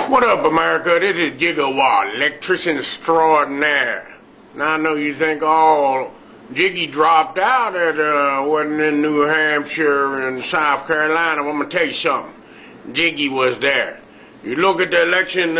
What up, America? This is Giggi, electrician extraordinaire. Now I know you think, oh, Giggi dropped out at wasn't in New Hampshire and South Carolina. Well, I'm gonna tell you something. Giggi was there. You look at the election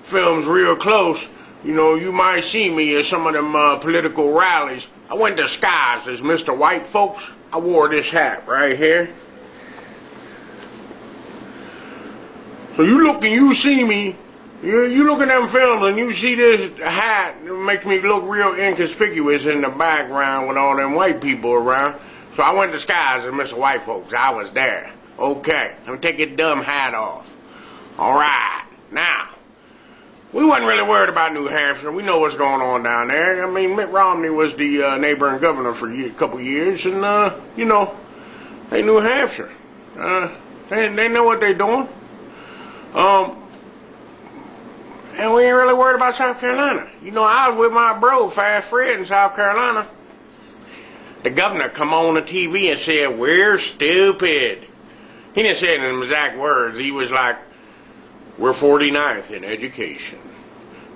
films real close, you know, you might see me at some of them political rallies. I went disguised as Mr. White Folks. I wore this hat right here. So you look and you see me, you look at them films and you see this hat, it makes me look real inconspicuous in the background with all them white people around. So I went disguised as Mr. White Folks. I was there. Okay, let me take your dumb hat off. Alright, now, we wasn't really worried about New Hampshire. We know what's going on down there. I mean, Mitt Romney was the neighboring governor for a couple years, and, you know, they New Hampshire. They know what they're doing. And we ain't really worried about South Carolina. You know, I was with my bro, Fast Fred, in South Carolina. The governor come on the TV and said, "We're stupid." He didn't say it in exact words. He was like, "We're 49th in education."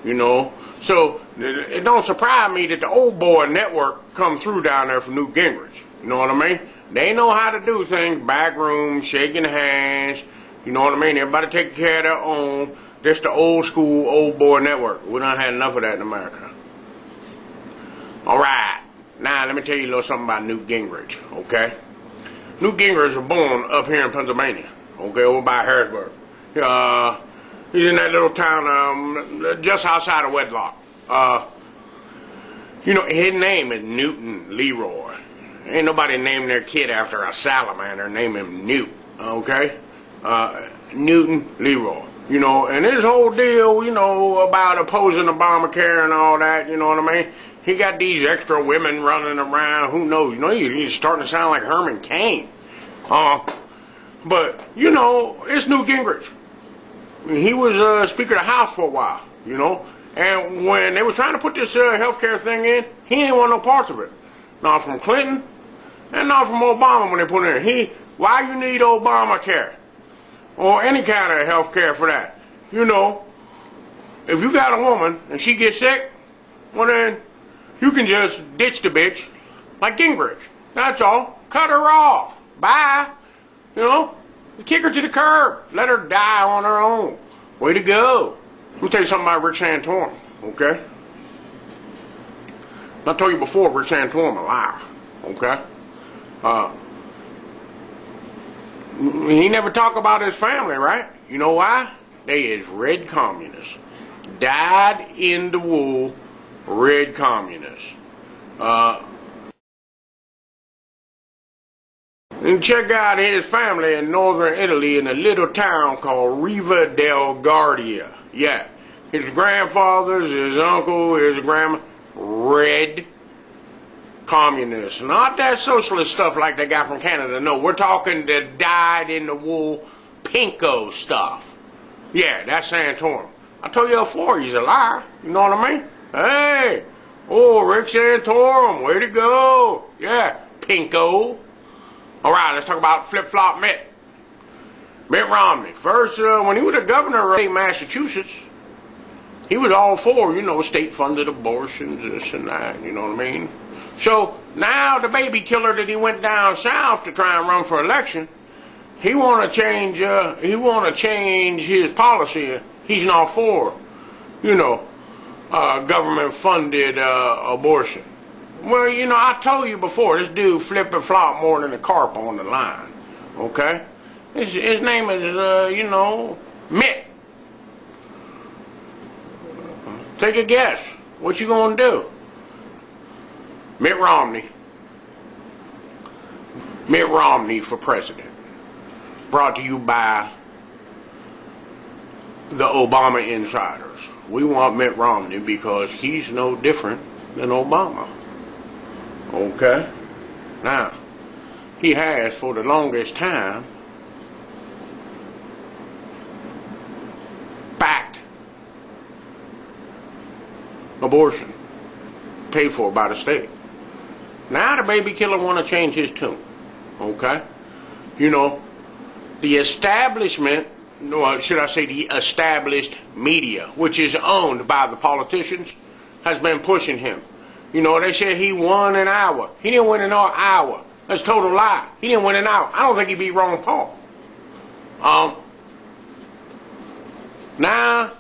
You know? So, it don't surprise me that the old boy network come through down there from Newt Gingrich. You know what I mean? They know how to do things, back room, shaking hands. You know what I mean? Everybody taking care of their own. This the old school, old boy network. We done had enough of that in America. Alright. Now, let me tell you a little something about Newt Gingrich, okay? Newt Gingrich was born up here in Pennsylvania, okay, over by Harrisburg. He's in that little town just outside of Wedlock. You know, his name is Newton Leroy. Ain't nobody named their kid after a salamander. Name him Newt, okay? Newton Leroy. You know, and his whole deal, you know, about opposing Obamacare and all that, you know what I mean? He got these extra women running around, who knows? You know, he's starting to sound like Herman Cain. But, you know, it's Newt Gingrich. He was Speaker of the House for a while, you know? And when they were trying to put this health care thing in, he ain't want no parts of it. Not from Clinton, and not from Obama when they put it in. Why you need Obamacare? Or any kind of health care for that. You know, if you got a woman and she gets sick, well then, you can just ditch the bitch like Gingrich. That's all. Cut her off. Bye. You know, kick her to the curb. Let her die on her own. Way to go. Let me tell you something about Rich Santorum, okay? I told you before, Rich Santorum a liar, okay? He never talk about his family, right? You know why? They is red communists. Dyed in the wool red communists. And check out his family in northern Italy in a little town called Riva del Guardia. Yeah. His grandfathers, his uncle, his grandma, red communists. Not that socialist stuff like they got from Canada. No, we're talking the dyed-in-the-wool pinko stuff. Yeah, that's Santorum. I told you before, he's a liar. You know what I mean? Hey! Oh, Rick Santorum, way to go! Yeah, pinko. Alright, let's talk about flip-flop Mitt. Mitt Romney. First, when he was the governor of Massachusetts, he was all for, you know, state-funded abortions, this and that, you know what I mean? So now the baby killer that he went down south to try and run for election, he want to change his policy. He's not for, you know, government-funded abortion. Well, you know, I told you before, this dude flip and flop more than a carp on the line. Okay, his name is you know, Mitt. Take a guess. What you gonna do? Mitt Romney. Mitt Romney for president. Brought to you by the Obama insiders. We want Mitt Romney because he's no different than Obama. Okay? Now, he has for the longest time backed abortion paid for by the state. Now the baby killer want to change his tune, okay? You know, the establishment no, should I say the established media, which is owned by the politicians, has been pushing him. You know, they said he won an hour. He didn't win an hour. That's a total lie. He didn't win an hour. I don't think he beat Ron Paul. Now,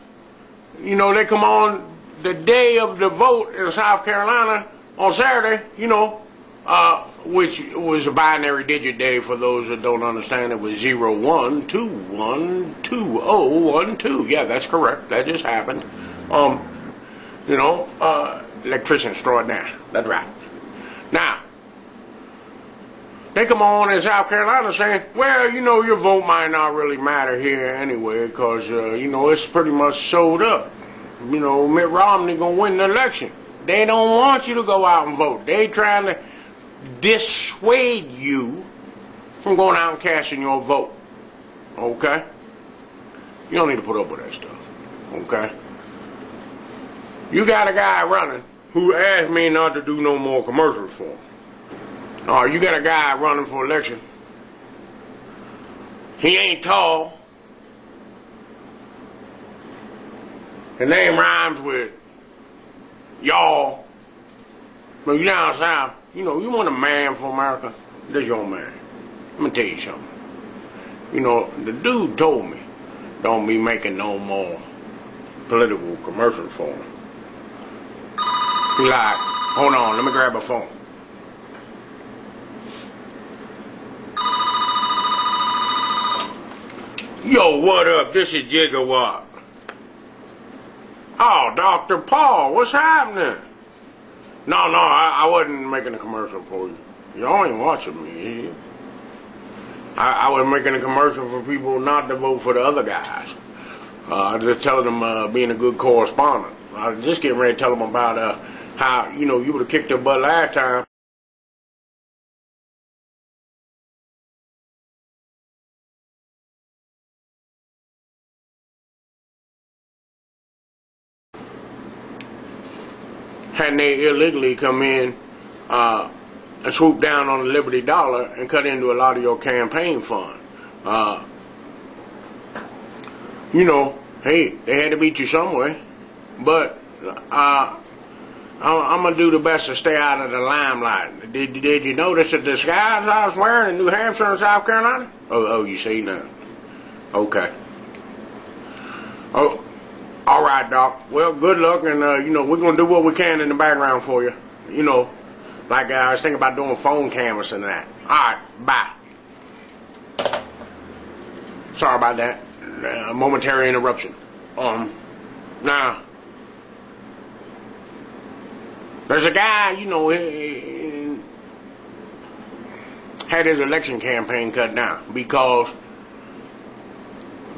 you know, they come on the day of the vote in South Carolina on Saturday, you know, which was a binary digit day for those that don't understand. It was 01212012. Yeah, that's correct. That just happened. You know, electrician extraordinaire. That's right. Now, they come on in South Carolina saying, well, you know, your vote might not really matter here anyway because, you know, it's pretty much sold up. You know, Mitt Romney going to win the election. They don't want you to go out and vote. They trying to dissuade you from going out and casting your vote. Okay? You don't need to put up with that stuff. Okay? You got a guy running who asked me not to do no more commercials for him. Or you got a guy running for election. He ain't tall. His name rhymes with y'all. But you down south, you know, you want a man for America, this your man. Let me tell you something. You know, the dude told me, don't be making no more political commercials for him. He like, hold on, let me grab a phone. Yo, what up? This is Giggi SC. Oh, Dr. Paul, what's happening? No, I wasn't making a commercial for you. Y'all ain't watching me. I was making a commercial for people not to vote for the other guys. Just telling them being a good correspondent. I was just getting ready to tell them about how, you know, you would have kicked their butt last time. Hadn't they illegally come in and swoop down on the Liberty Dollar and cut into a lot of your campaign fund. You know, hey, they had to beat you some way. But I'm going to do the best to stay out of the limelight. Did you notice the disguise I was wearing in New Hampshire and South Carolina? Oh, you see now. Okay. Oh. All right, Doc. Well, good luck, and, you know, we're going to do what we can in the background for you. You know, like I was thinking about doing phone canvassing and that. All right, bye. Sorry about that. Momentary interruption. Now, there's a guy, you know, he had his election campaign cut down because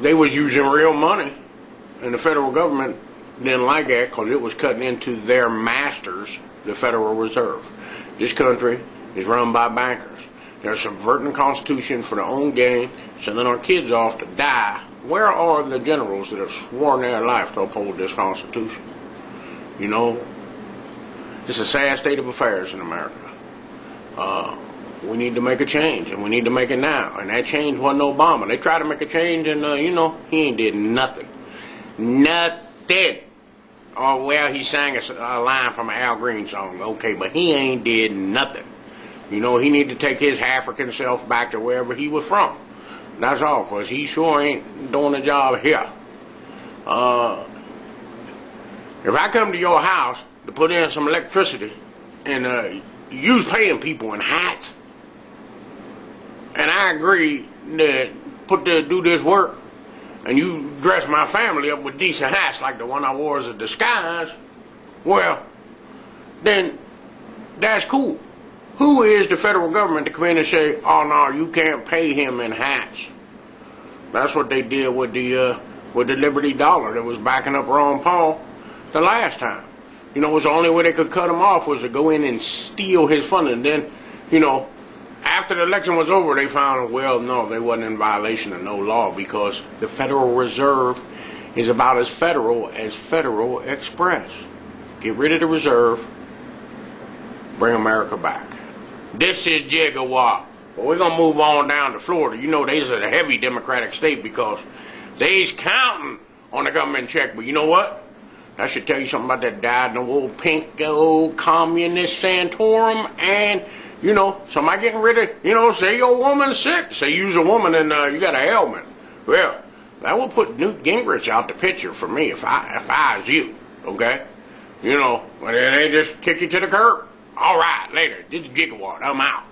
they was using real money. And the federal government didn't like that because it was cutting into their masters, the Federal Reserve. This country is run by bankers. They're subverting the Constitution for their own gain, sending our kids off to die. Where are the generals that have sworn their life to uphold this Constitution? You know, it's a sad state of affairs in America. We need to make a change, and we need to make it now. And that change wasn't Obama. They tried to make a change, and, you know, he ain't did nothing. Nothing. Oh, well, he sang a line from an Al Green song. Okay, but he ain't did nothing. You know, he need to take his African self back to wherever he was from. That's all, because he sure ain't doing the job here. If I come to your house to put in some electricity and you's paying people in hats, and I agree to do this work, and you dress my family up with decent hats like the one I wore as a disguise, well, then that's cool. Who is the federal government to come in and say, oh no, you can't pay him in hats? That's what they did with the Liberty Dollar that was backing up Ron Paul the last time. You know, it was the only way they could cut him off was to go in and steal his funding. Then, you know, after the election was over, they found, well, no, they wasn't in violation of no law because the Federal Reserve is about as Federal Express. Get rid of the reserve, bring America back. This is Giggi SC. Well, we're going to move on down to Florida. You know, these are a heavy Democratic state because They's counting on the government checkbook. You know what? That should tell you something about that dyed old pink old communist Santorum, and somebody getting rid of, say your woman's sick, say you's a woman and you got an ailment. Well, that would put Newt Gingrich out the picture for me if I was you, okay? But they just kick you to the curb. All right, later. This is Gigawatt. I'm out.